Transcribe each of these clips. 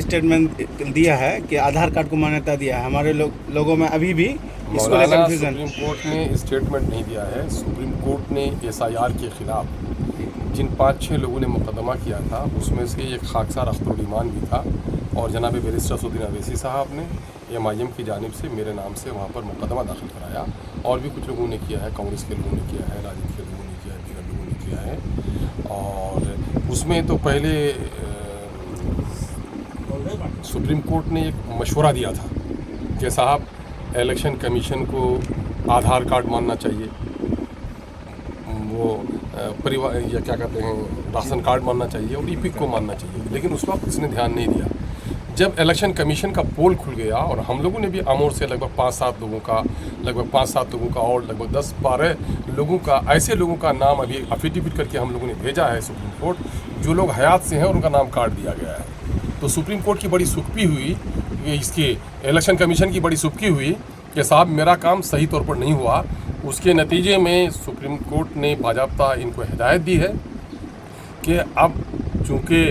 Statement दिया है कि आधार कार्ड को मान्यता दिया है। हमारे लोगों में अभी भी इसको लेकर कंफ्यूजन। सुप्रीम कोर्ट ने स्टेटमेंट नहीं दिया है। सुप्रीम कोर्ट ने एसआईआर के खिलाफ जिन 5-6 लोगों ने मुकदमा किया था उसमें से एक खाकसार अख्तर ईमान भी था और जनाब बैरिस्टर असदुद्दीन अवैसी साहब ने MIM की जानिब से मेरे नाम से वहाँ पर मुकदमा दाखिल कराया। और भी कुछ लोगों ने किया है, कांग्रेस के लोगों ने किया है, राजद के लोगों ने किया है, दीगर लोगों ने किया है। और उसमें तो पहले सुप्रीम कोर्ट ने एक मशवरा दिया था कि साहब इलेक्शन कमीशन को आधार कार्ड मानना चाहिए, वो परिवार या क्या कहते हैं राशन कार्ड मानना चाहिए और EPIC को मानना चाहिए, लेकिन उस वक्त इसने ध्यान नहीं दिया। जब इलेक्शन कमीशन का पोल खुल गया और हम लोगों ने भी आमोर से लगभग 5-7 लोगों का और लगभग 10-12 लोगों का, ऐसे लोगों का नाम अभी एफिडेविट करके हम लोगों ने भेजा है सुप्रीम कोर्ट, जो लोग हयात से हैं और उनका नाम काट दिया गया है। तो सुप्रीम कोर्ट की बड़ी सुखपी हुई, इसके इलेक्शन कमीशन की बड़ी सुखपी हुई कि साहब मेरा काम सही तौर पर नहीं हुआ। उसके नतीजे में सुप्रीम कोर्ट ने बाज़ाब्ता इनको हिदायत दी है कि अब चूँकि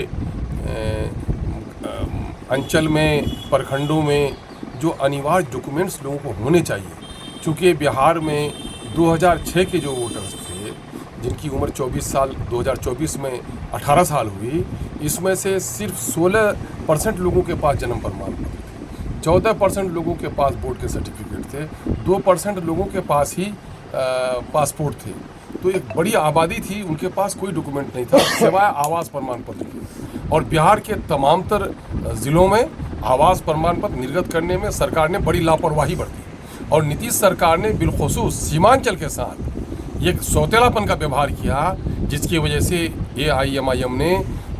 अंचल में, प्रखंडों में जो अनिवार्य डॉक्यूमेंट्स लोगों को होने चाहिए, चूँकि बिहार में 2006 के जो वोटर्स थे जिनकी उम्र 24 साल 2024 में 18 साल हुई, इसमें से सिर्फ 16% लोगों के पास जन्म प्रमाण पत्र थे, 14% लोगों के पास बोर्ड के सर्टिफिकेट थे, 2% लोगों के पास ही पासपोर्ट थे। तो एक बड़ी आबादी थी, उनके पास कोई डॉक्यूमेंट नहीं था सिवाय आवास प्रमाण पत्र के। और बिहार के तमाम तर ज़िलों में आवास प्रमाण पत्र निर्गत करने में सरकार ने बड़ी लापरवाही बरती और नीतीश सरकार ने बिलखुसूस सीमांचल के साथ एक सौतेलापन का व्यवहार किया, जिसकी वजह से AIMIM ने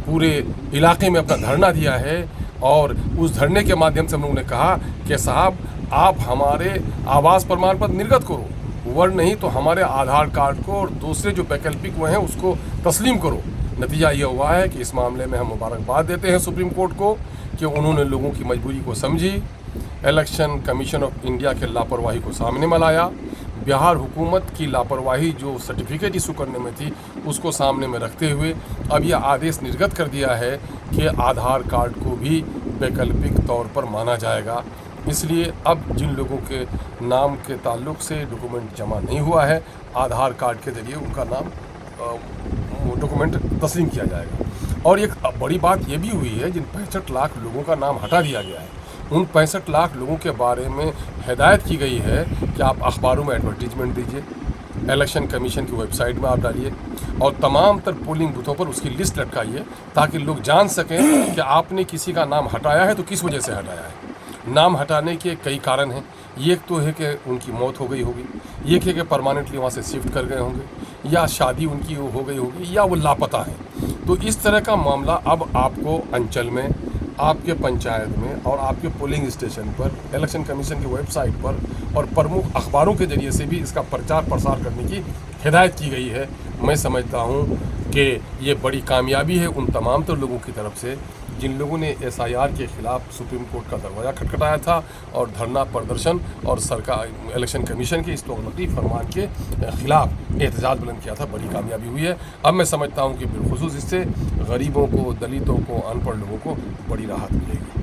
पूरे इलाके में अपना धरना दिया है। और उस धरने के माध्यम से हम लोगों ने कहा कि साहब आप हमारे आवास प्रमाण पत्र निर्गत करो, वरना नहीं तो हमारे आधार कार्ड को और दूसरे जो वैकल्पिक हुए हैं उसको तस्लीम करो। नतीजा ये हुआ है कि इस मामले में हम मुबारकबाद देते हैं सुप्रीम कोर्ट को कि उन्होंने लोगों की मजबूरी को समझी, इलेक्शन कमीशन ऑफ इंडिया के लापरवाही को सामने में लाया, बिहार हुकूमत की लापरवाही जो सर्टिफिकेट इशू करने में थी उसको सामने में रखते हुए अब यह आदेश निर्गत कर दिया है कि आधार कार्ड को भी वैकल्पिक तौर पर माना जाएगा। इसलिए अब जिन लोगों के नाम के ताल्लुक से डॉक्यूमेंट जमा नहीं हुआ है, आधार कार्ड के ज़रिए उनका नाम डॉक्यूमेंट तस्लीम किया जाएगा। और एक बड़ी बात ये भी हुई है, जिन 65 लाख लोगों का नाम हटा दिया गया है, उन 65 लाख लोगों के बारे में हिदायत की गई है कि आप अखबारों में एडवर्टीजमेंट दीजिए, इलेक्शन कमीशन की वेबसाइट में आप डालिए और तमाम तर पोलिंग बूथों पर उसकी लिस्ट लटकाइए, ताकि लोग जान सकें कि आपने किसी का नाम हटाया है तो किस वजह से हटाया है। नाम हटाने के कई कारण हैं। एक तो है कि उनकी मौत हो गई होगी, एक है कि परमानेंटली वहाँ से शिफ्ट कर गए होंगे, या शादी उनकी हो गई होगी, या वो लापता हैं। तो इस तरह का मामला अब आपको अंचल में, आपके पंचायत में और आपके पोलिंग स्टेशन पर, इलेक्शन कमीशन की वेबसाइट पर और प्रमुख अखबारों के ज़रिए से भी इसका प्रचार प्रसार करने की हिदायत की गई है। मैं समझता हूँ कि ये बड़ी कामयाबी है उन तमाम तो लोगों की तरफ से जिन लोगों ने SIR के ख़िलाफ़ सुप्रीम कोर्ट का दरवाज़ा खटखटाया था और धरना प्रदर्शन और सरकार इलेक्शन कमीशन के इस तोगलकी फरमान के ख़िलाफ़ एहतजाज बुलंद किया था। बड़ी कामयाबी हुई है। अब मैं समझता हूँ कि बिलखुसूस इससे गरीबों को, दलितों को, अनपढ़ लोगों को बड़ी राहत मिलेगी।